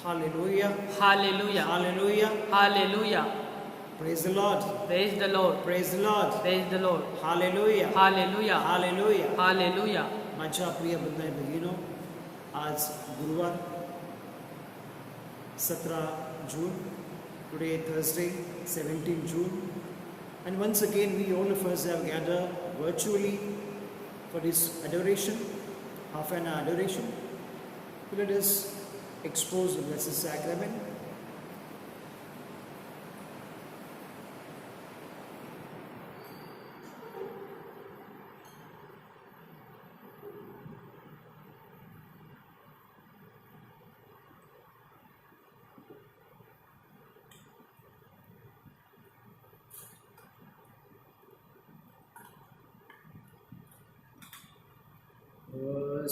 Hallelujah. Hallelujah. Hallelujah. Hallelujah. Praise the Lord. Praise the Lord. Praise the Lord. Praise the Lord. Hallelujah. Hallelujah. Hallelujah. Hallelujah. माझ्या प्रिय बंधू भगिनीनो, आज गुरुवार 17 June, today Thursday 17 June, and once again we all of us have gathered virtually for this adoration, half an hour adoration. Let us expose the Blessed Sacrament.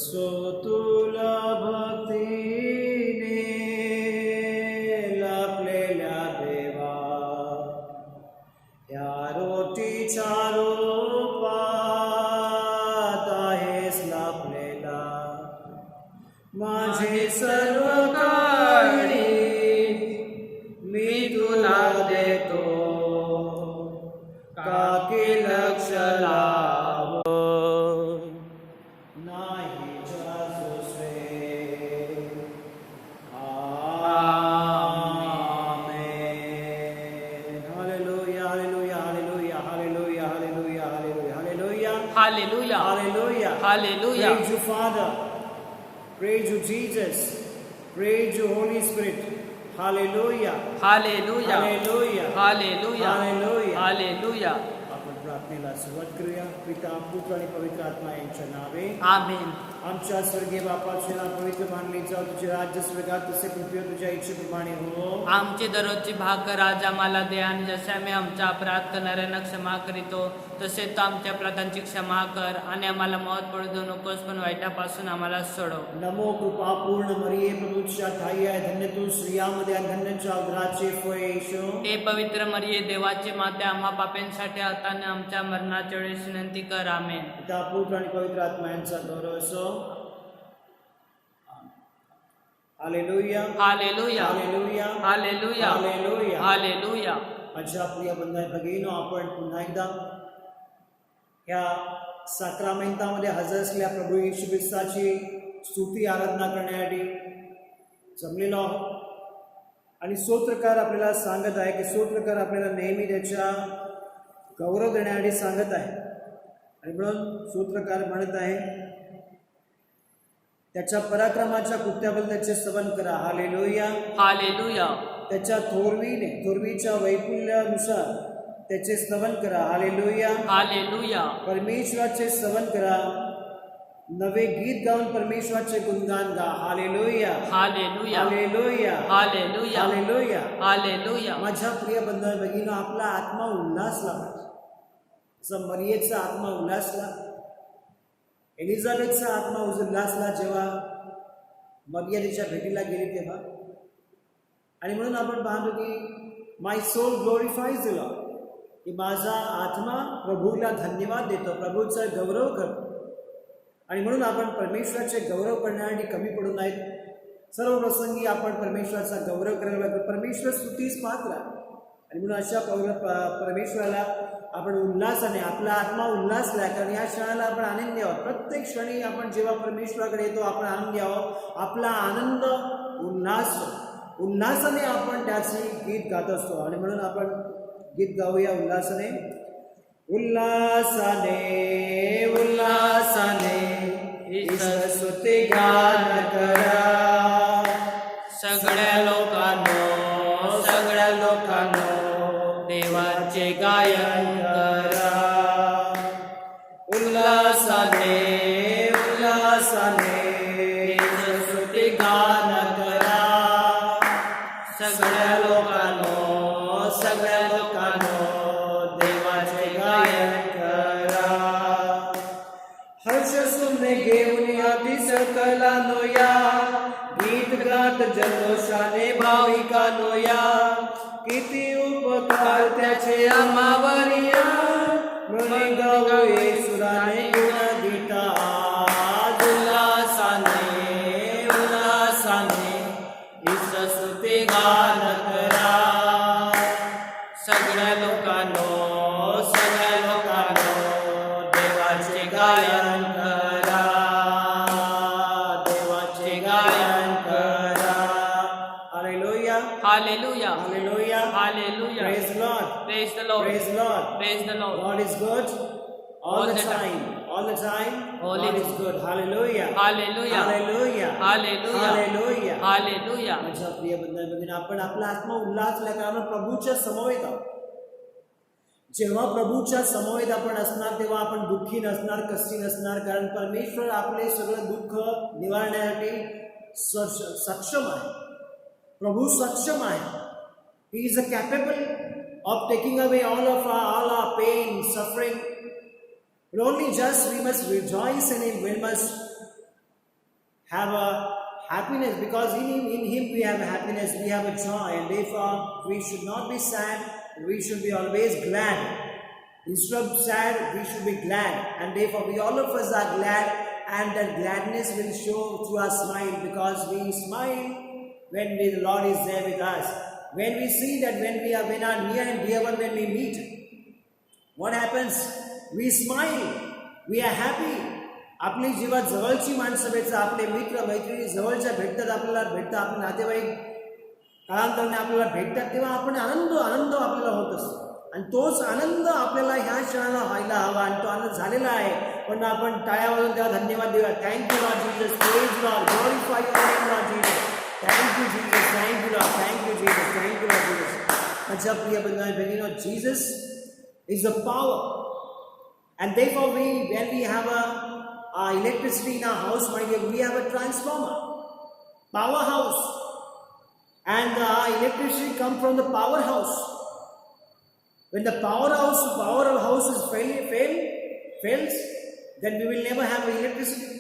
So तुला भक्तीने लपलेल्या देवा, या रोटीच्या रूपात आहेस लपलेला, माझे सर्व काही मी तुला देतो, काकी लक्ष लाव नाही जासुसे. आमेन. Hallelujah, hallelujah, hallelujah, hallelujah, hallelujah, hallelujah, hallelujah. Hallelujah. Hallelujah. Hallelujah. Praise you, Father. Praise you, Jesus. Praise you, Holy Spirit. Hallelujah. Hallelujah. Hallelujah. Hallelujah. Hallelujah. Hallelujah. आपण प्रार्थनेला सुरुवात करूया. पिता, पुत्र आणि पवित्र आत्मा यांच्या नावे. Amen. आमच्या स्वर्गीय बापाचे नाव पवित्र मानले जाऊ, तुझे राज्य स्वर्गात तसे पृथ्वीवर तुझ्या इच्छेप्रमाणे हो. आमची दररोजची भाकर आज आम्हाला दे, आणि जसे आम्ही आमचा अपराध करणाऱ्यांना क्षमा करीतो तसे तू आमच्या अपराधांची क्षमा कर, आणि आम्हाला मौत पडू देऊ नकोस, पण वाईटापासून आम्हाला सोडव. नमो कृपा पूर्ण मरिये, प्रभु तुझ्या ठाई आहे, धन्य तू स्त्रियांमध्ये आणि धन्यच्या उदराचे फळ येशू. हे पवित्र मरिये, देवाची माते, आम्हा पाप्यांसाठी आता आणि आमच्या मरणाच्या वेळेस विनंती कर. आमेन. पिता, पुत्र आणि पवित्र आत्मा यांचा गौरव असो. Hallelujah. Hallelujah. Hallelujah. Hallelujah. Hallelujah. Hallelujah. माझ्या प्रिय बंधू भगिनीनो, आपण पुन्हा एकदा ह्या साक्रामेंटामध्ये हजर असलेल्या प्रभू येशू ख्रिस्ताची स्तुती आराधना करण्यासाठी जमलेलो आहोत. आणि स्तोत्रकार आपल्याला सांगत आहे की स्तोत्रकार आपल्याला नेहमी त्याच्या गौरव देण्यासाठी सांगत आहे, आणि म्हणून स्तोत्रकार म्हणत आहे त्याच्या पराक्रमाच्या कृत्याबद्दल त्याचे स्तवन करा. हालेलुया. हालेलुया. त्याच्या थोरवीच्या वैपुल्यानुसार त्याचे स्तवन करा. हालेलुया. हालेलुया. परमेश्वराचे स्तवन करा, नवे गीत गाऊन परमेश्वराचे गुणगान गा. Hallelujah. Hallelujah. Hallelujah. Hallelujah. Hallelujah. Hallelujah. माझ्या प्रिय बंधू भगिनीनो, आपला आत्मा उल्हासला पाहिजे. जसं मरियेचा आत्मा उल्हासला, एलिझाबेथचा आत्मा उल्हासला जेव्हा मरिया तिच्या भेटीला गेली तेव्हा. आणि म्हणून आपण पाहतो की माय सोल ग्लोरिफाईज द लॉर्ड, की माझा आत्मा प्रभूला धन्यवाद देतो, प्रभूचा गौरव करतो. आणि म्हणून आपण परमेश्वराचे गौरव करण्यासाठी कमी पडू नाहीत. सर्व प्रसंगी आपण परमेश्वराचा गौरव करायला पाहिजे. परमेश्वर स्तुतीस पात्र आहे, आणि म्हणून अशा परमेश्वराला आपण उल्हासाने, आपला आत्मा उल्हासला आहे, कारण या क्षणाला आपण आनंदी आहोत. प्रत्येक क्षणी आपण जेव्हा परमेश्वराकडे येतो आपण आनंदी आहोत. आपला आनंद उल्हासाने आपण त्याचे गीत गात असतो, आणि म्हणून आपण गीत गाऊया उल्हासाने. उल्हासाने उल्हासाने ईश्वर स्तुती गान करा, सगळ्या लोकांनो देवाचे गायन करा. उल्हासाने उल्हासाने ईश्वर स्तुती गान करा, सगळ्या लोकांनो देवाचे गायन करा. हर्ष सुमने घेऊन अति सकलानो या, गीत गात जल्लोषाने भाविकानो या, किती उपकार त्याचे आम्हावर या, म्हणून गाऊ येशुराने गुण Gita. उल्हासाने Praise the Lord. Praise the Lord. Praise the Lord. God is good all the time. All the time, Holy God is good. Hallelujah. Hallelujah. Hallelujah. Hallelujah. Hallelujah. Hallelujah. माझ्या प्रिय बंधू आपण आपला आत्मा उल्हासल्या कारण प्रभूच्या समवेत आहोत. जेव्हा प्रभूच्या समवेत आपण असणार तेव्हा आपण दुःखी नसणार, कष्टी नसणार, कारण परमेश्वर आपले सगळं दुःख निवारण्यासाठी सक्षम आहे. प्रभू सक्षम आहे. He is capable of taking away all our pain, suffering. But only just we must rejoice in Him. We must have a happiness, because in Him we have happiness, we have a joy, and therefore we should not be sad. We should be always glad. Instead of sad, we should be glad, and therefore we all of us are glad, and that gladness will show through our smile, because we smile when the Lord is there with us. When we see that when our near and dear one, when we meet, what happens? We smile, we are happy. आपली जीवात जवळची माणसं भेटतात, आपले मित्र मैत्रिणी जवळच्या भेटतात, आपल्याला आपले नातेवाईक काळांतराने आपल्याला भेटतात, तेव्हा आपण आनंद आपल्याला होत असतो. आणि तोच आनंद आपल्याला ह्या क्षणाला व्हायला हवा, आणि तो आनंद झालेला आहे. पण आपण टाळ्या वाजवून त्याला धन्यवाद देऊया. Thank you Lord Jesus. Praise Lord. Glorify your name Lord Jesus. Thank you Jesus. Thank you Lord. Thank you Jesus. Thank you Lord Jesus. माझ्या प्रिय बंधू, Jesus is a power. And therefore, when we have electricity in our house, my dear, we have a transformer, powerhouse, and electricity comes from the powerhouse. When the powerhouse is fails, then we will never have electricity.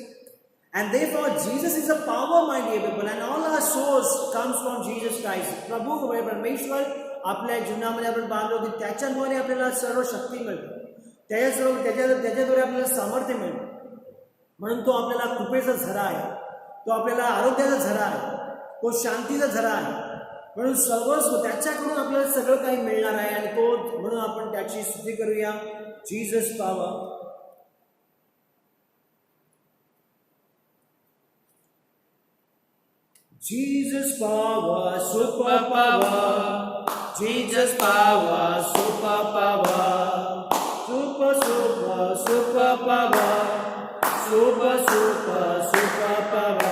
And therefore, Jesus is a power, my dear people, and all our source comes from Jesus Christ. प्रभू परमेश्वर आपल्या जीवनामध्ये आपण पाहतो की त्याच्याद्वारे आपल्याला सर्व शक्ती मिळते. त्याच्याद्वारे आपल्याला सामर्थ्य मिळतं. म्हणून तो आपल्याला कृपेचा झरा आहे, तो आपल्याला आरोग्याचा झरा आहे, तो शांतीचा झरा आहे. म्हणून सर्वस्व त्याच्याकडून आपल्याला सगळं काही मिळणार आहे, आणि तो म्हणून आपण त्याची स्तुती करूया. Jesus power. Jesus power, super power. Jesus power, super power. Super power. Super power. Super power.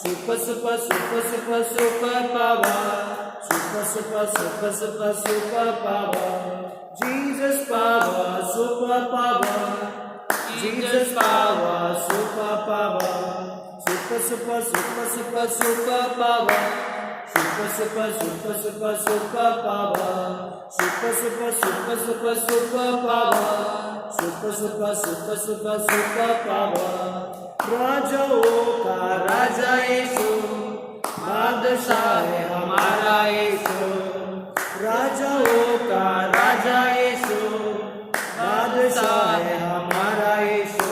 Super power. Super power. Super power. Jesus power, super power. Jesus power, super power. Super power. Super power. Super power. Super power. Super power. राजाओं का राजा यीशु, बादशाह है हमारा यीशु. राजाओं का राजा यीशु, बादशाह है हमारा यीशु.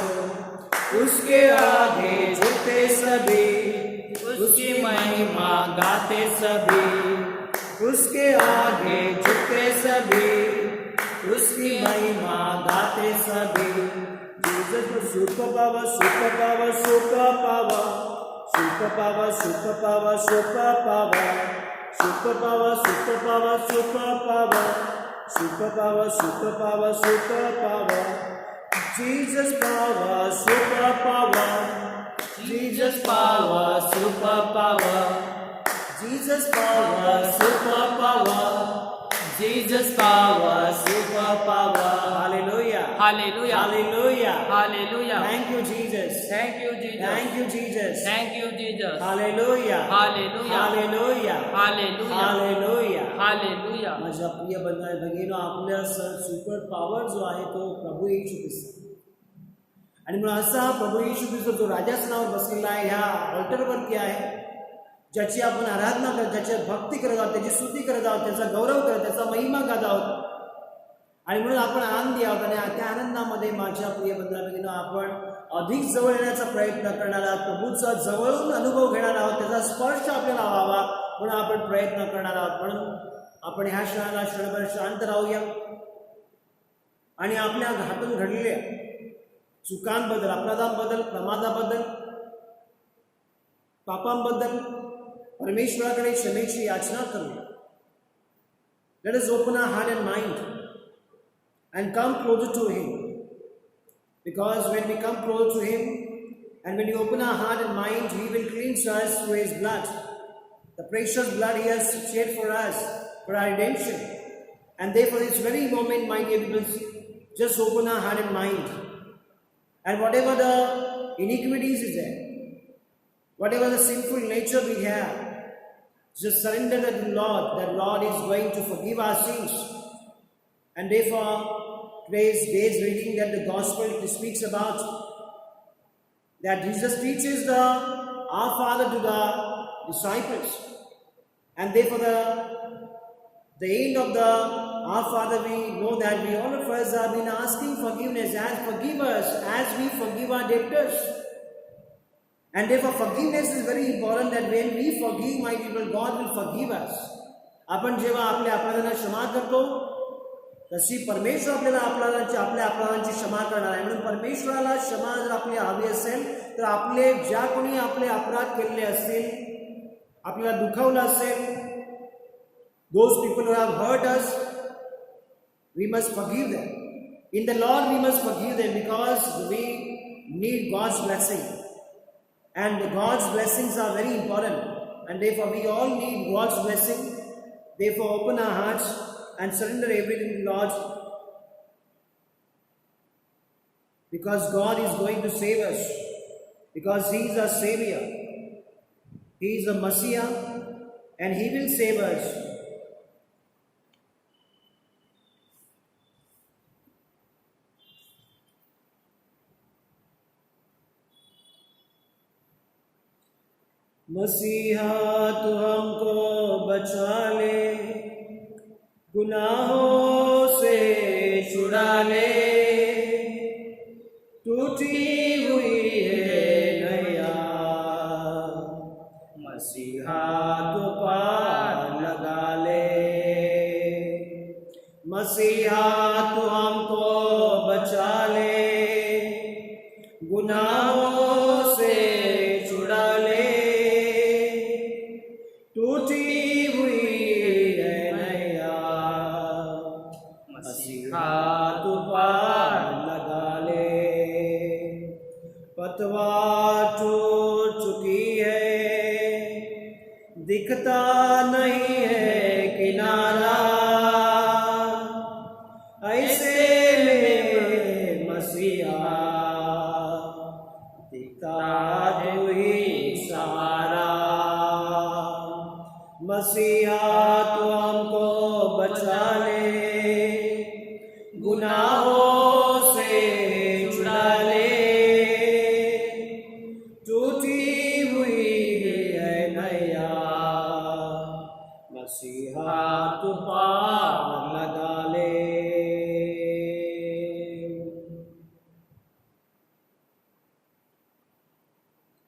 उसके आगे झुके सभी, उसकी महिमा गाते सभी. उसके आगे झुके सभी, उसकी महिमा गाते सभी. Jesus, super power, super power, super power. Super power, super power, super power. Super power, super power, super power. Super power, super power, super power. Jesus power, super power. Jesus power, super power. Jesus power, super power. Jesus power, super power. Hallelujah. Hallelujah. Hallelujah. Hallelujah. Thank you, Jesus. Thank you, Jesus. Thank you, Jesus. Thank you, Jesus. Hallelujah. Hallelujah. Hallelujah. Hallelujah. Hallelujah. Hallelujah. माझ्या प्रिय भगिनीनो, आपल्या super power जो आहे तो प्रभू येशू ख्रिस्त. आणि म्हणून असा प्रभू येशू ख्रिस्त जो राजासनावर बसलेला आहे, ह्या ऑल्टरवरती आहे, ज्याची आपण आराधना करत, ज्याची भक्ती करत आहोत, त्याची स्तुती करत आहोत, त्याचा गौरव करत, त्याचा महिमा गात आहोत. आणि म्हणून आपण आनंदी आहोत. आणि त्या आनंदामध्ये माझ्या प्रिय बंधू, आपण अधिक जवळ येण्याचा प्रयत्न करणार आहोत. प्रभूचा जवळून अनुभव घेणार आहोत, त्याचा स्पर्श आपल्याला व्हावा म्हणून आपण प्रयत्न करणार आहोत. म्हणून आपण ह्या क्षणाला क्षणभर शांत राहूया आणि आपल्या हातून घडलेल्या चुकांबद्दल, अपराधांबद्दल, प्रमादाबद्दल, पापांबद्दल परमेश्वराकडे क्षमेची याचना करूया. Let us open our heart and mind. and come closer to Him. Because when we come closer to Him and when we open our heart and mind, He will cleanse us through His blood. The precious blood He has shed for us, for our redemption. And therefore, this very moment, my dear people, just open our heart and mind. And whatever the iniquities is there, whatever the sinful nature we have, just surrender that to the Lord. That Lord is going to forgive our sins. And therefore, today's day's reading that the Gospel speaks about, that Jesus teaches the Our Father to the disciples. And therefore, the end of the Our Father, we know that we all of us have been asking forgiveness, as forgive us as we forgive our debtors. And therefore forgiveness is very important, that when we forgive my people, God will forgive us. आपण जेव्हा आपल्या अपराधांना क्षमा करतो, तशी परमेश्वर आपल्या अपराधांची क्षमा करणार आहे. म्हणून परमेश्वराला क्षमा जर आपली हवी असेल, तर आपले ज्या कोणी आपले अपराध केलेले असतील, आपल्याला दुखावलं असेल, those people who have hurt us, we must forgive them. In the Lord we must forgive them, because we need God's blessing. And God's blessings are very important. And therefore we all need God's blessing. Therefore open our hearts and surrender everything to Lord. Because God is going to save us. Because He is our Savior. He is the Messiah. And He will save us. मसीहा तू हमको बचा ले, गुनाहों से छुड़ा ले, टूटी हुई है नैया, मसीहा तू पार लगा ले। मसीहा तू हमको बचा ले, गुनाहों से छुड़ा ले, टूटी हुई है नैया, मसीहा तू पार लगा ले। पतवार टूट चुकी है, दिखता नहीं है किनारा, ऐसे में मसीहा दिखता तू ही सहारा। मसीहा तू हमको बचा ले, गुनाहों से छुड़ा ले, टूटी हुई है नैया, मसीहा तू पार लगा ले।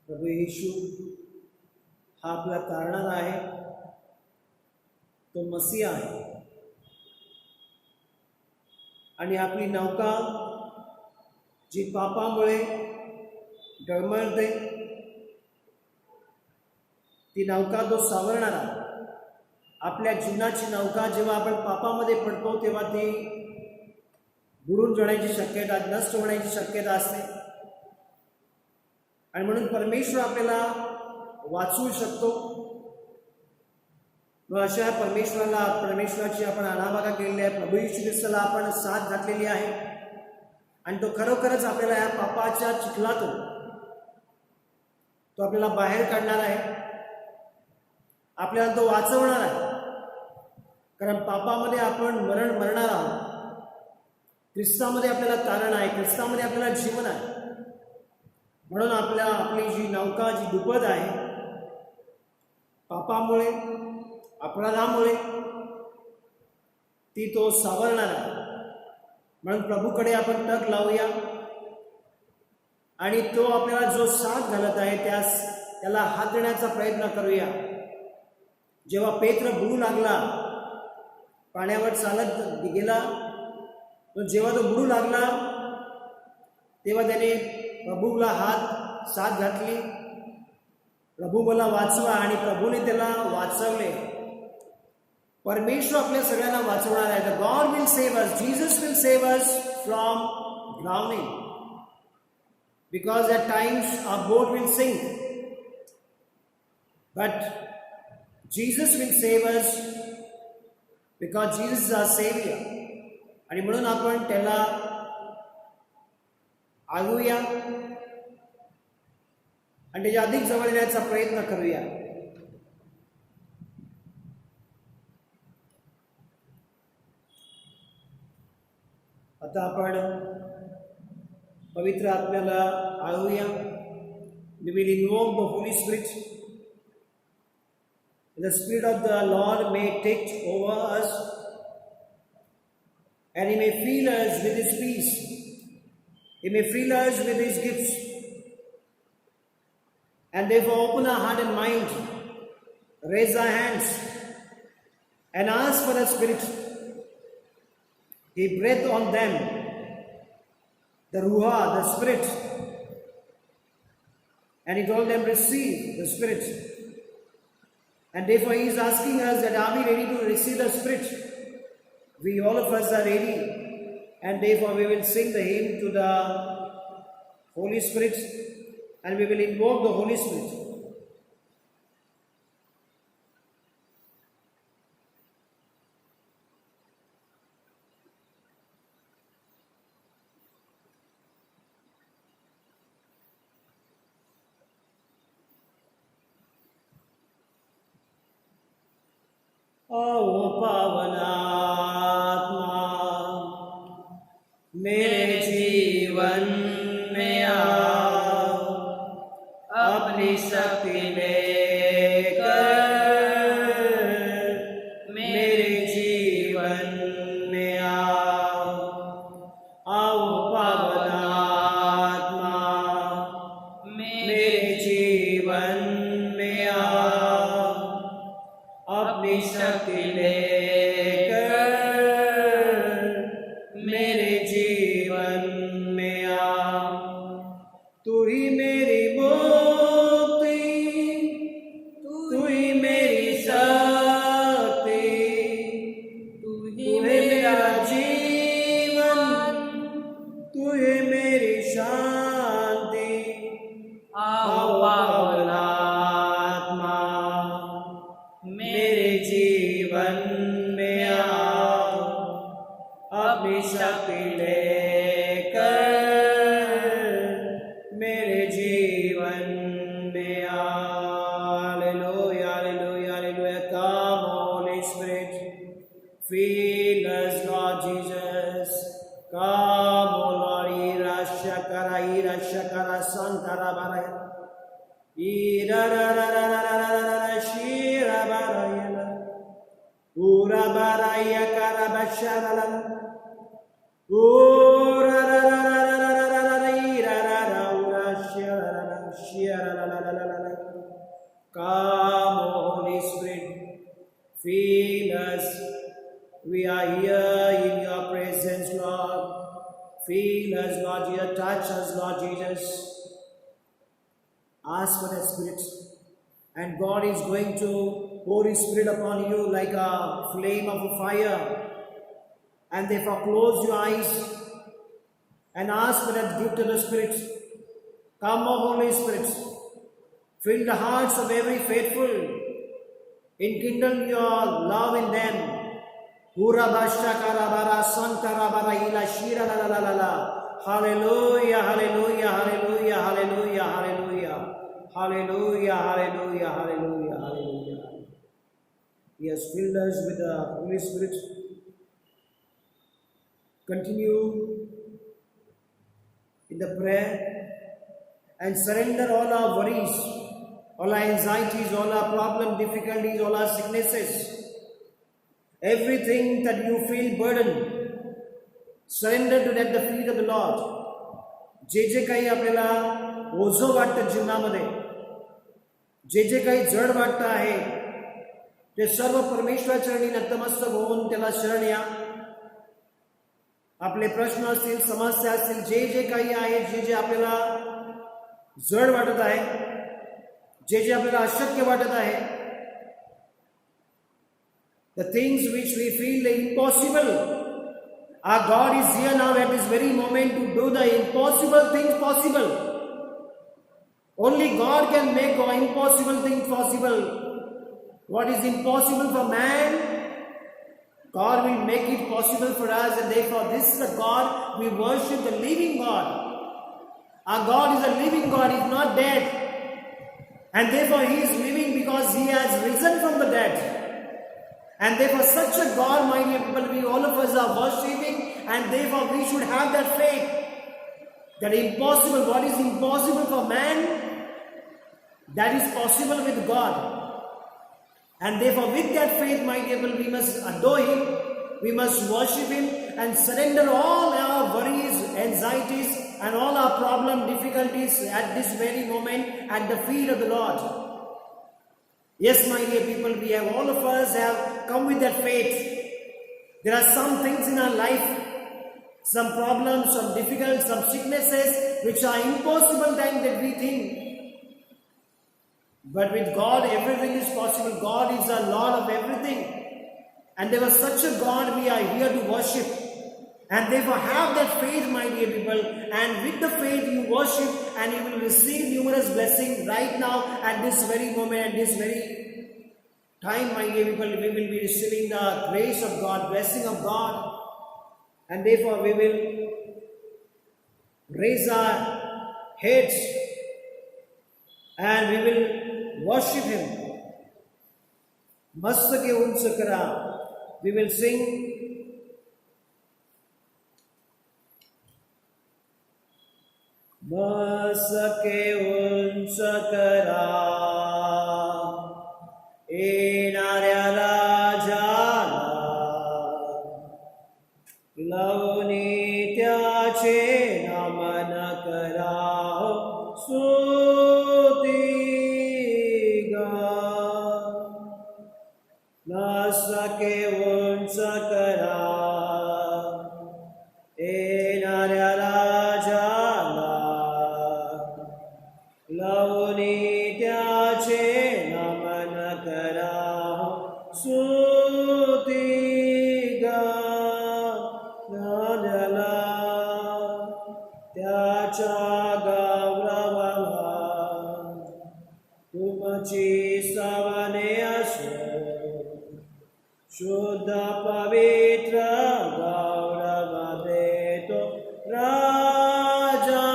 प्रभू येशू हा आपला तारणारा आहे, तो मसीहा आहे. आणि आपली नौका जी पापामुळे डळमळते, ती नौका तो सावरणारा. आपल्या जीवनाची नौका जेव्हा आपण पापामध्ये पडतो तेव्हा ती बुडून जाण्याची शक्यता, नष्ट होण्याची शक्यता असते. आणि म्हणून परमेश्वर आपल्याला वाचवू शकतो. मग अशा परमेश्वराची आपण अनावाका केलेली आहे. प्रभू येशू ख्रिस्ताला आपण साथ घातलेली आहे आणि तो खरोखरच आपल्याला या पापाच्या चिखलातून तो आपल्याला बाहेर काढणार आहे, आपल्याला तो वाचवणार आहे. कारण पापामध्ये आपण मरणार आहोत, ख्रिस्तामध्ये आपल्याला तारण आहे, ख्रिस्तामध्ये आपल्याला जीवन आहे. म्हणून आपली जी नौका जी डुबत आहे पापामुळे, अपराधामुळे, ती तो सावरणार आहे. म्हणून प्रभूकडे आपण टक लावूया आणि तो आपल्याला जो साथ घालत आहे त्याला हात देण्याचा प्रयत्न करूया. जेव्हा पेत्र बुडू लागला, पाण्यावर चालत गेला, तो जेव्हा तो बुडू लागला तेव्हा त्याने प्रभूला साथ घातली, प्रभू मला वाचवा, आणि प्रभूने त्याला वाचवले. परमेश्वर आपल्या सगळ्यांना वाचवणार आहे. The God will save us. Jesus will save us from drowning. Because at times our boat will sink. But Jesus will save us because Jesus is our Savior. आणि म्हणून आपण त्याला आगूया आणि त्याच्या अधिक जवळ येण्याचा प्रयत्न करूया. आता आपण पवित्र आत्म्याला आगूया. We will invoke the Holy Spirit. The Spirit of the Lord may take over us and He may fill us with His peace. He may fill us with His gifts. And therefore open our heart and mind, raise our hands and ask for the Spirit. He breathed on them, the Ruah, the Spirit. And He told them, receive the Spirit. And therefore He is asking us that are we ready to receive the Spirit? We all of us are ready. And therefore we will sing the hymn to the Holy Spirit and we will invoke the Holy Spirit. आओ पावन आत्मा मेरे जीवन में आओ, अपनी शक्ति लेकर मेरे जीवन में आओ. आओ पावन आत्मा मेरे जीवन में आओ, अपनी शक्ति लेकर मेरे जीवन में आ. तू ही मेरी मुक्ति, तू ही मेरी शक्ति, तू ही मेरा जीवन, तू ही मेरी शांति. आओ पावन आत्मा मेरे जीवन में आओ, अपनी शक्ति लेकर मेरे जीवन में आओ. Hallelujah, hallelujah, hallelujah. Come, Holy Spirit, fill us, Lord Jesus. Come, O Lord. Ira shakara, sankara baraya. Ira ra ra ra ra ra ra ra ra shira baraya. Ura baraya karabasharalam. Ura ra ra ra ra ra ra ra ra ira ra ra ura shira la la la la la. Come, O Holy Spirit, fill us. We are here in your presence, Lord. Fill us, Lord Jesus. Touch us, Lord Jesus. Ask for the Spirit. And God is going to pour His Spirit upon you like a flame of a fire. And therefore close your eyes and ask for that gift of the Spirit. Come, O Holy Spirit. Fill the hearts of every faithful. Enkindle your love in them. Hura basha karabara sankarabara ila shira la la la la. Hallelujah, hallelujah, hallelujah, hallelujah, hallelujah. Hallelujah, hallelujah, hallelujah, hallelujah. He has filled us with the Holy Spirit. Continue in the prayer and surrender all our worries, all our anxieties, all our problem, difficulties, all our sicknesses. Everything that you feel burdened, surrender to at the feet of the Lord. जे काही आपल्याला ओझं वाटतं जीवनामध्ये, जे काही जड वाटतं आहे, ते सर्व परमेश्वराचरणी नतमस्तक होऊन त्याला शरण या. आपले प्रश्न असतील, समस्या असतील, जे काही आहे, जे आपल्याला जड वाटत आहे, जे आपल्याला अशक्य वाटत आहे, the things which we feel impossible. Our God is here now at this very moment to do the impossible things possible. Only God can make impossible things possible. What is impossible for man, God will make it possible for us, and therefore this is the God we worship, the living God. Our God is a living God, He is not dead. And therefore He is living because He has risen from the dead. And therefore such a God, my dear people, we all of us are worshipping, and therefore we should have that faith. That impossible, what is impossible for man, that is possible with God. And therefore with that faith, my dear people, we must adore Him, we must worship Him and surrender all our worries, anxieties and all our problem, difficulties at this very moment at the feet of the Lord. Yes, my dear people, we have, all of us have come with that faith. There are some things in our life, some problems, some difficulties, some sicknesses which are impossible than that we think. But with God, everything is possible. God is the Lord of everything. And there was such a God we are here to worship. And therefore have that faith, my dear people. And with the faith you worship, and you will receive numerous blessings right now at this very moment, at this very time, my dear people. We will be receiving the grace of God, blessing of God. And therefore we will raise our heads and we will worship Him. Mastake unsa kara. We will sing. Mastake unsa kara. Enarya rajala. Launi tyache namana kara. Nasake unsa kara, enarya rajala, launi tyache namana kara, sutiga nadala, tyacha gavravaha, tumachi savane asya. Shuddha Pavitra Gaurava Deto Rajancha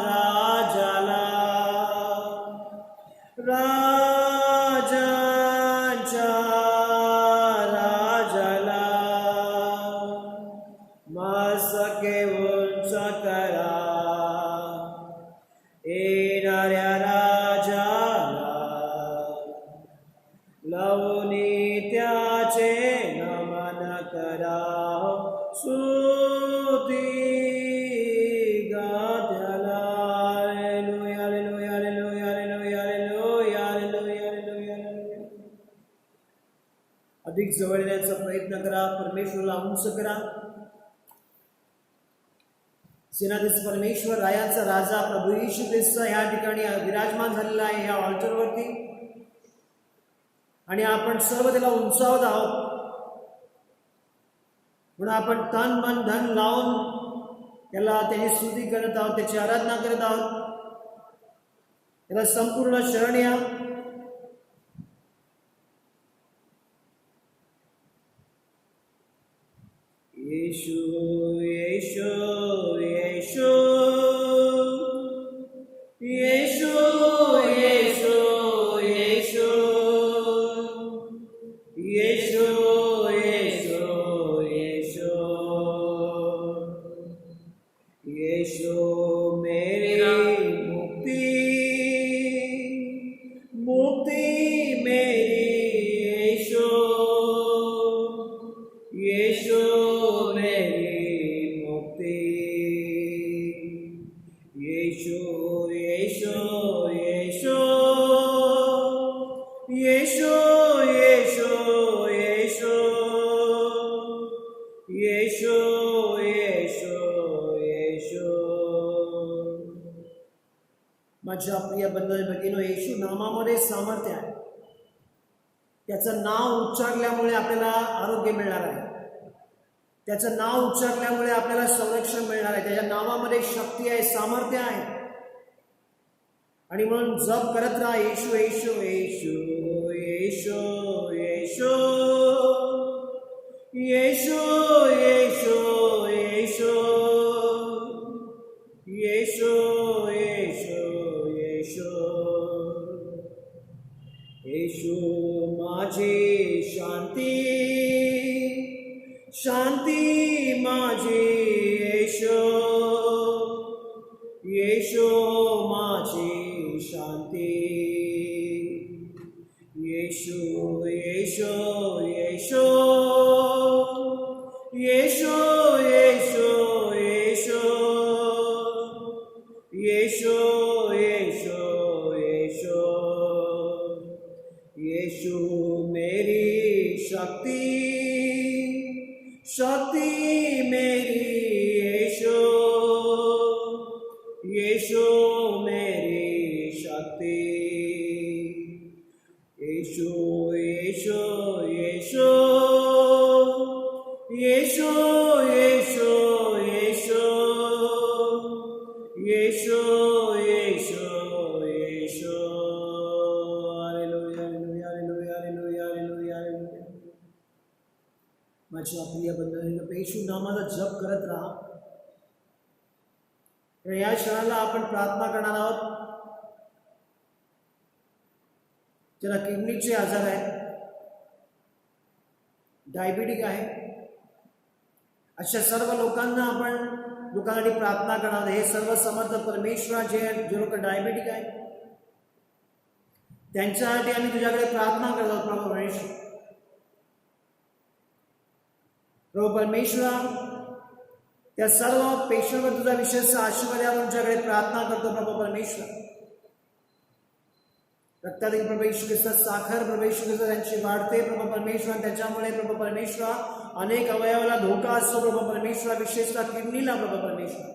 Rajala Rajancha Rajala Masake Unsakara Enarya Rajala Launi tyache namana kara suti gadyala. Hallelujah, hallelujah, hallelujah, hallelujah, hallelujah, hallelujah, hallelujah. अधिक जवळ येण्याचा प्रयत्न करा, परमेश्वराला उंच करा. सेनाधीश परमेश्वर, रायाचा राजा प्रभू येशू ख्रिस्त या ठिकाणी विराजमान झालेला आहे या ऑल्टरवरती. आणि आपण सर्व त्याला उंचावत आहोत. म्हणून आपण तन मन धन लावून त्याला त्याची स्तुती करत आहोत, त्याची आराधना करत आहोत. त्याला संपूर्ण शरण या. येशू येशू येशू येशू येशू येशू Yeshu, Yeshu, Yeshu, Yeshu, मेरी मुक्ति, मुक्ति मेरी Yeshu, Yeshu, मेरी मुक्ति, Yeshu, Yeshu, Yeshu, Yeshu. येशू येशू येशू. माझ्या प्रिय बंधू भगिनींनो, येशू नामामध्ये सामर्थ्य आहे. त्याचं नाव उच्चारल्यामुळे आपल्याला आरोग्य मिळणार आहे, त्याचं नाव उच्चारल्यामुळे आपल्याला संरक्षण मिळणार आहे, त्याच्या नावामध्ये शक्ती आहे, सामर्थ्य आहे. आणि म्हणून जप करत राहा, येशू येशू येशू येशू येशू येशू येशू येशू येशू येशू येशू येशू माझी शांती शांती माझी येशू येशू माझी शांती येशू येशू येशू येशू येशू येशू येशू येशू येशू येशू मेरी शक्ति शक्ति मेरी येशू येशू मेरी शक्ति Yeshu Yeshu Yeshu Yeshu Yeshu Yeshu Yeshu Yeshu Yeshu hallelujah hallelujah hallelujah hallelujah hallelujah hallelujah. माझ्या प्रिय बंधूंनो, येशू नामाचा जप करत राहा. या क्षणाला आपण प्रार्थना करणार आहोत ज्याला किडनीचे आजार आहेत, डायबिटिक आहे, अशा सर्व लोकांसाठी प्रार्थना करणार. हे सर्व समर्थ परमेश्वर जे लोक डायबिटिक आहेत त्यांच्यासाठी आम्ही तुझ्याकडे प्रार्थना करतो. प्रभू परमेश्वर, प्रभू परमेश्वर, त्या सर्व पेशंटवर तुझा विशेष आशीर्वाद द्यावा तुझ्याकडे प्रार्थना करतो. प्रभू परमेश्वर, रक्तातील प्रभू ख्रिस्त, साखर प्रभू ख्रिस्त त्यांची वाढते प्रभू परमेश्वर, त्याच्यामुळे प्रभू परमेश्वर अनेक अवयवाला धोका असतो प्रभू परमेश्वर, विशेषतः किडनीला प्रभू परमेश्वर.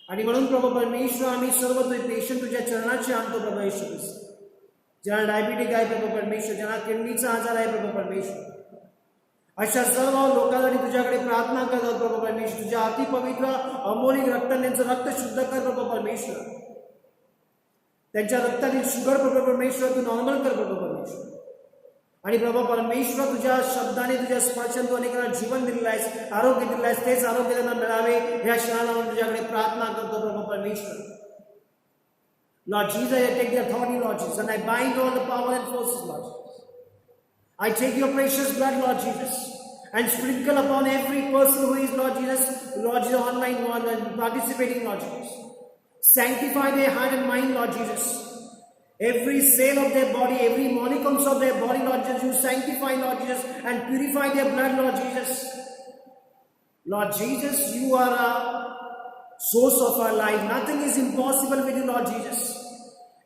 आणि म्हणून प्रभू परमेश्वर आम्ही सर्व पेशंट तुझ्या चरणाचे आणतो प्रभू येशू ख्रिस्त. ज्यांना डायबिटिक आहे प्रभू परमेश्वर, ज्यांना किडनीचा आजार आहे प्रभू परमेश्वर, अशा सर्व लोकांसाठी तुझ्याकडे प्रार्थना करतो प्रभू परमेश्वर. तुझ्या अतिपवित्र अमोलिक रक्ताने त्यांचं रक्त शुद्ध कर प्रभू परमेश्वर. त्यांच्या रक्तातील शुगर प्रभू परमेश्वर तू नॉर्मल कर प्रभू परमेश्वर. आणि प्रभू परमेश्वर, तुझ्या शब्दाने तुझ्या स्पर्शाने तू अनेकांना जीवन दिलेलं आहेस, आरोग्य दिलेलं आहेस, तेच आरोग्य त्यांना मिळावे या क्षणाला तुझ्याकडे प्रार्थना करतो प्रभू परमेश्वर. Lord Jesus, I take the authority, Lord Jesus, and I bind all the power and forces, Lord Jesus. I take your precious blood, Lord Jesus, and sprinkle upon every person who is, Lord Jesus, online and participating, Lord Jesus. Sanctify their heart and mind, Lord Jesus. Every cell of their body, every molecules of their body, Lord Jesus, you sanctify, Lord Jesus, and purify their blood, Lord Jesus. Lord Jesus, you are a source of our life. Nothing is impossible with you, Lord Jesus.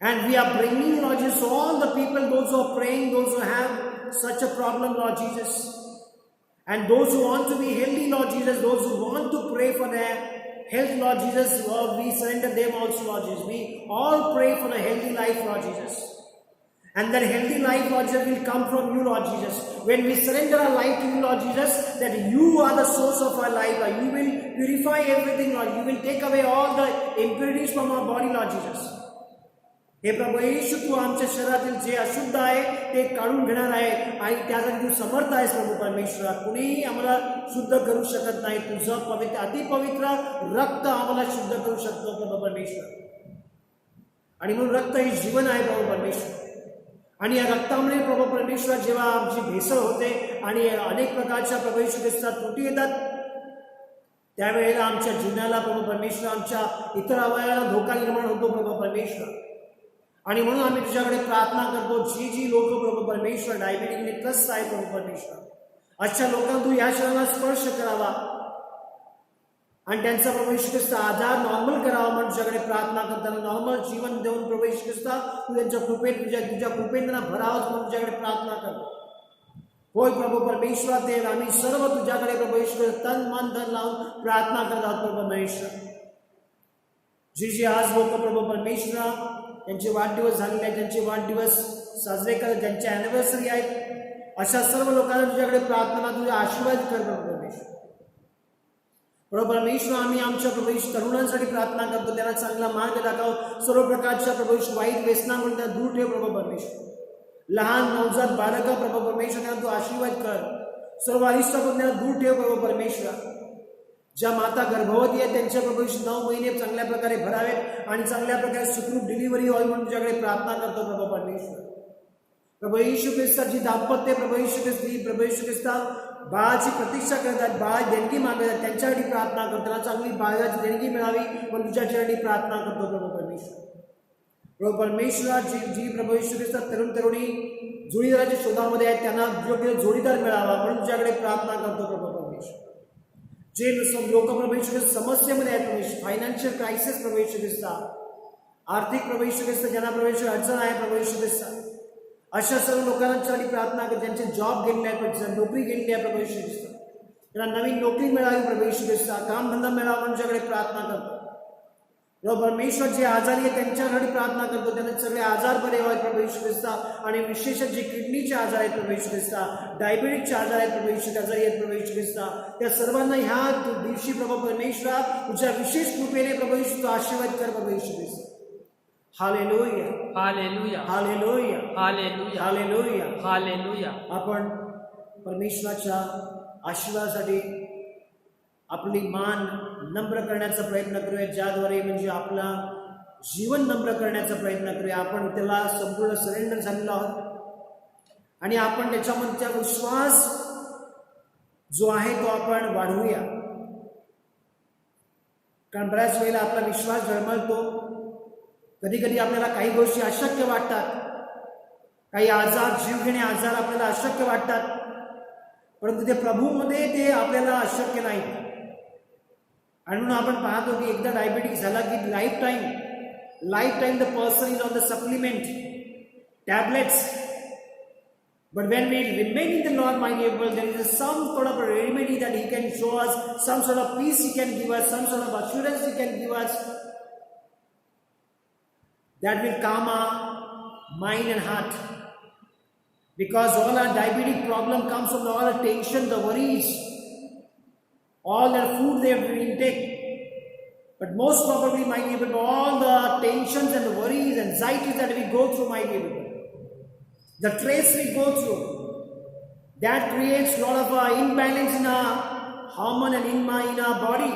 And we are bringing, Lord Jesus, all the people, those who are praying, those who have such a problem, Lord Jesus, and those who want to be healthy, Lord Jesus, those who want to pray for their health, Lord Jesus, Lord, we surrender them also, Lord Jesus. We all pray for a healthy life, Lord Jesus. And that healthy life, Lord Jesus, will come from you, Lord Jesus. When we surrender our life to you, Lord Jesus, that you are the source of our life, Lord. You will purify everything, Lord. You will take away all the impurities from our body, Lord Jesus. हे प्रभू येशू, तू आमच्या शरीरातील जे अशुद्ध आहे ते काढून घेणार आहे आणि त्यासाठी तू समर्थ आहेस प्रभू परमेश्वर. कुणीही आम्हाला शुद्ध करू शकत नाही, तुझं पवित्र अतिपवित्र रक्त आम्हाला शुद्ध करू शकतो प्रभू परमेश्वर. आणि म्हणून रक्त हे जीवन आहे प्रभू परमेश्वर. आणि या रक्तामुळे प्रभू परमेश्वर जेव्हा आमची भेसळ होते आणि अनेक प्रकारच्या प्रभू येशू ख्रिस्तात त्रुटी येतात, त्यावेळेला आमच्या जीवनाला प्रभू परमेश्वर, आमच्या इतर अवयवाला धोका निर्माण होतो प्रभू परमेश्वर. आणि म्हणून आम्ही तुझ्याकडे प्रार्थना करतो, जी लोक प्रभू परमेश्वर डायबिटीजने त्रस्त आहे प्रभू परमेश्वर, अशा लोकांना तू या क्षणाला स्पर्श करावा आणि त्यांचा प्रभू येशू ख्रिस्त आजार नॉर्मल करावा म्हणून तुझ्याकडे प्रार्थना करताना नॉर्मल जीवन देऊन प्रभू येशू ख्रिस्त तू त्यांच्या कृपेत तुझ्या कृपेत त्यांना भरावंच म्हणून तुझ्याकडे प्रार्थना करतो. होय प्रभू परमेश्वर, ते आम्ही सर्व तुझ्याकडे प्रभू येशू ख्रिस्त तन मन धन लावून प्रार्थना करत आहोत प्रभू परमेश्वर. जी आज लोक प्रभू परमेश्वर त्यांचे वाढदिवस झालेले आहेत, त्यांचे वाढदिवस साजरे कर, ज्यांची अॅनिव्हर्सरी आहेत, अशा सर्व लोकांना तुझ्याकडे प्रार्थना, तुझे आशीर्वाद कर प्रभू परमेश्वर. प्रभू परमेश्वर, आम्ही आमच्या प्रभू तरुणांसाठी प्रार्थना करतो, त्यांना चांगला मार्ग दाखव, सर्व प्रकारच्या प्रभू वाईट व्यसनाकडून त्यांना दूर ठेव प्रभू परमेश्वर. लहान नवजात बालका प्रभू परमेश्वर त्यांना तू आशीर्वाद कर, सर्व अरिष्टापासून त्यांना दूर ठेव प्रभू परमेश्वर. ज्या माता गर्भवती आहेत त्यांच्या प्रभू 9 महिने चांगल्या प्रकारे भरावेत आणि चांगल्या प्रकारे सुखरूप डिलिव्हरी व्हावी म्हणून तुझ्याकडे प्रार्थना करतो प्रभू परमेश्वर. प्रभू येशू ख्रिस्ताची दाम्पत्य प्रभू येशू ख्रिस्ता बाळाची प्रतीक्षा करतात, बाळ देणगी मागतात, त्यांच्यासाठी प्रार्थना करतो, त्यांना चांगली बाळाची देणगी मिळावी म्हणून तुझ्या चरणी प्रार्थना करतो प्रभू परमेश्वर. प्रभू परमेश्वर, जी प्रभू येशू ख्रिस्ता तरुण तरुणी जोडीदाराच्या शोधामध्ये आहेत त्यांना योग्य जोडीदार मिळावा म्हणून तुझ्याकडे प्रार्थना करतो प्रभू परमेश्वर. जे लोक प्रभू येशू ख्रिस्त समस्येमध्ये आहेत, प्रभू फायनान्शियल क्रायसिस प्रभू येशू ख्रिस्ता, आर्थिक प्रभू येशू ख्रिस्त ज्यांना प्रभू येशू अडचण आहे प्रभू येशू ख्रिस्ता, अशा सर्व लोकांसाठी प्रार्थना कर, ज्यांचे जॉब गेलेले आहेत, नोकरी गेलेली आहे प्रभू येशू ख्रिस्त, त्यांना नवीन नोकरी मिळावी प्रभू येशू ख्रिस्ता, कामधंदा मिळावा म्हणून तुझ्याकडे प्रार्थना करतो. प्रभू परमेश्वर, जे आजारी आहेत त्यांच्यासाठी प्रार्थना करतो, त्यांचे सगळे आजार बरे व्हावेत प्रभू येशू ख्रिस्ता, आणि विशेषतः जे किडनीचे आजार आहेत प्रभू येशू ख्रिस्ता, डायबिटीजचे आजार आहेत प्रभू येशू आजारी आहेत प्रभू येशू ख्रिस्ता, त्या सर्वांना ह्या दिवशी प्रभू परमेश्वरा तुझ्या विशेष कृपेने प्रभू येशू आशीर्वाद कर प्रभू येशू ख्रिस्ता. Hallelujah, hallelujah, hallelujah, hallelujah, hallelujah. Hallelujah. आपण परमेश्वराच्या आशीर्वादासाठी आपली मान नम्र करण्याचा प्रयत्न करूया, ज्याद्वारे म्हणजे आपला जीवन नम्र करण्याचा प्रयत्न करूया. आपण त्याला संपूर्ण सरेंडर झालेलो आहोत आणि आपण त्याच्यामधचा विश्वास जो आहे तो आपण वाढवूया. कारण बऱ्याच वेळेला आपला विश्वास डळमळतो, कधी कधी आपल्याला काही गोष्टी अशक्य वाटतात, काही आजार, जीवघेणे आजार आपल्याला अशक्य वाटतात, परंतु ते प्रभूमध्ये ते आपल्याला अशक्य नाही. आणि म्हणून आपण पाहतो की एकदा डायबिटीज झाला की life time the person is on the supplement tablets. But when we remain in the Lord, my neighbor, there is some sort of a remedy that He can show us, some sort of peace He can give us, some sort of assurance He can give us that will calm our mind and heart. Because all our diabetic problem comes from all the tension, the worries, all the food they have to intake. But most probably, my neighbor, all the tensions and the worries, anxieties that we go through, my neighbor, the stress we go through, that creates a lot of imbalance in our hormone and in our body.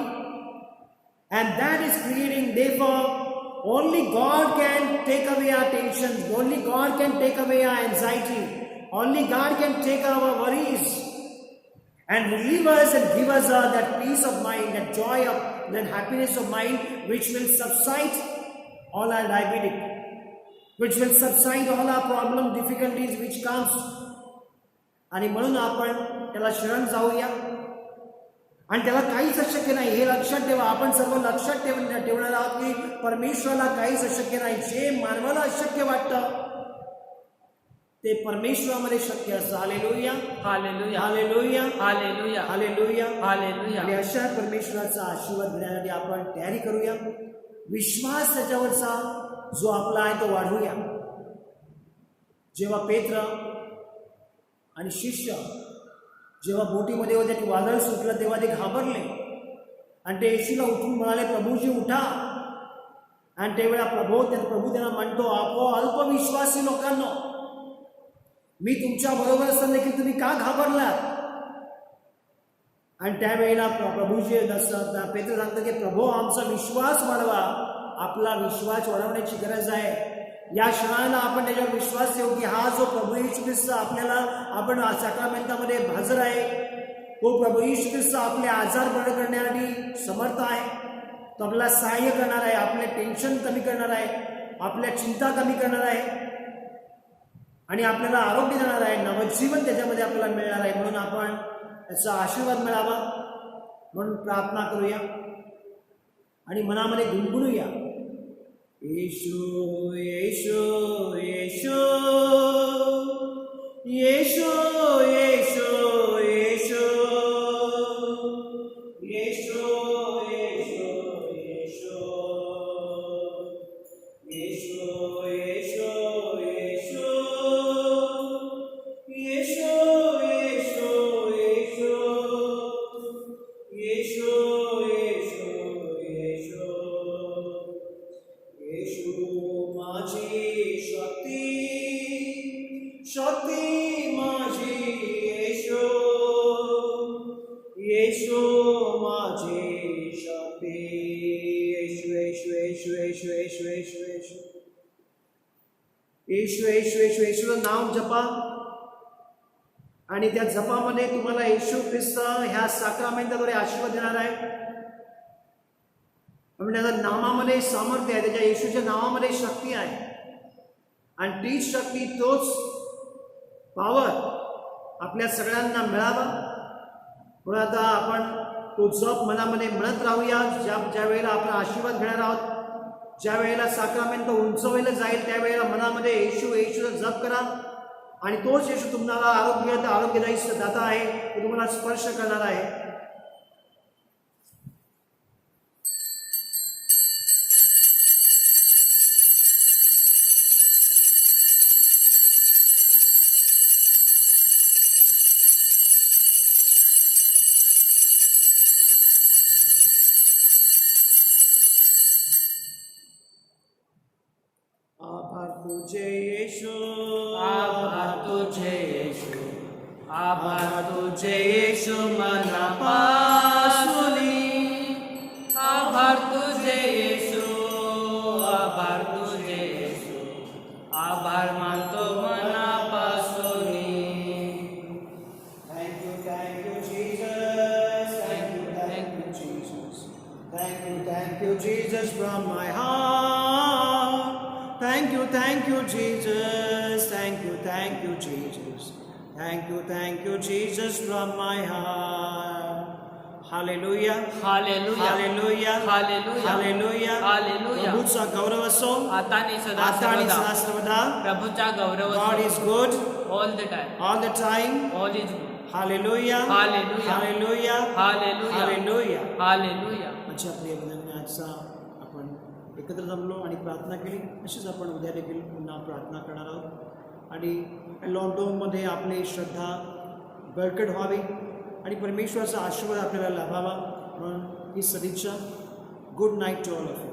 And that is creating, therefore, only God can take away our tensions, only God can take away our anxiety, only God can take our worries and relieve us and give us that peace of mind, that joy of, that happiness of mind which will subside all our diabetic, which will subside all our problem, difficulties which comes. आणि म्हणून आपण त्याला शरण जाऊया आणि त्याला काहीच अशक्य नाही हे लक्षात ठेवा. आपण सर्व लक्षात ठेवणार आहोत की परमेश्वराला काहीच अशक्य नाही. जे मानवाला अशक्य वाटतं ते परमेश्वरामध्ये शक्य असतं. Hallelujah, hallelujah, hallelujah, hallelujah, hallelujah, hallelujah. आणि अशा परमेश्वराचा आशीर्वाद घेण्यासाठी आपण तयारी करूया. विश्वास त्याच्यावरचा जो आपला आहे तो वाढवूया. जेव्हा पेत्र आणि शिष्य जेव्हा बोटीमध्ये होते ते वादळ सुटलं तेव्हा ते घाबरले आणि ते येशूला उठून म्हणाले, प्रभूजी उठा. आणि त्यावेळेला प्रभू त्यांना म्हणतो, अल्पविश्वासी लोकांनो, मी तुमच्या बरोबर असताना देखील तुम्ही का घाबरलात? आणि त्यावेळेला प्रभूजी पेत्र सांगतात की प्रभू आमचा विश्वास वाढवा. आपला विश्वास वाढवण्याची गरज आहे. या क्षणाला आपण त्याच्यावर विश्वास ठेवू की हा जो प्रभू येशू ख्रिस्त आपल्याला आपण सॅक्रामेंटामध्ये हजर आहे, तो प्रभू येशू ख्रिस्त आपले आजार बरे करण्यासाठी समर्थ आहे. तो आपल्याला सहाय्य करणार आहे, आपले टेन्शन कमी करणार आहे, आपल्या चिंता कमी करणार आहे आणि आपल्याला आरोग्य देणार आहे, नवजीवन त्याच्यामध्ये आपल्याला मिळणार आहे. म्हणून आपण त्याचा आशीर्वाद मिळावा म्हणून प्रार्थना करूया आणि मनामध्ये गुणगुणूया, येशू येशू येशू येशू येशू येशू येशू येशू येशू येशू येशू येशू येशू माझी शक्ती, येशू येशू येशू येशू येशू येशू येशू येशू येशू येशू येशूचं नाव जपा आणि त्या जपामध्ये तुम्हाला येशू ख्रिस्त ह्या साक्रामेंटाद्वारे आशीर्वाद देणार आहे. म्हणजे त्याच्या नावामध्ये सामर्थ्य आहे, त्याच्या येशूच्या नावामध्ये शक्ती आहे आणि तीच शक्ती, तोच पॉवर आपल्या सगळ्यांना मिळावा. म्हणून आता आपण तो जप मनामध्ये म्हणत राहूया. ज्या वेळेला आपण आशीर्वाद घेणार आहोत, ज्या वेळेला साक्रामेंट उंचवलं जाईल त्यावेळेला मनामध्ये येशू येशूचा जप करा आणि तोच येशू तुम्हाला आरोग्यदायी दाता आहे, तो तुम्हाला स्पर्श करणार आहे. आभार तुझे येशू, आभार तुझे येशू, आभार तुझे येशू मनापासूनी. आभार तुझे येशू, आभार तुझे येशू, आभार मानतो मनापासूनी. Thank you, Jesus. Thank you, Jesus. Thank you, Jesus, from my heart. Thank you, Jesus. Thank you, Jesus. Thank you, Jesus, from my heart. Hallelujah. Hallelujah, Hallelujah. Hallelujah, Hallelujah. Hallelujah. प्रभूचा गौरव असो, आता आणि सदा आता आणि सर्वदा सदा सर्वदा. प्रभूचा गौरव God is good all the time, all the time. All is good. Hallelujah. Hallelujah. Hallelujah. Hallelujah, Hallelujah. Hallelujah. अच्छा प्रिय बंधूंनो, आजचा आपण एकत्र जमलो आणि प्रार्थना केली. अशीच आपण उद्या देखील पुन्हा प्रार्थना करणार आहोत आणि लॉकडाऊनमध्ये आपली श्रद्धा बळकट व्हावी आणि परमेश्वराचा आशीर्वाद आपल्याला लाभावा म्हणून ही सदिच्छा. Good night to all of you.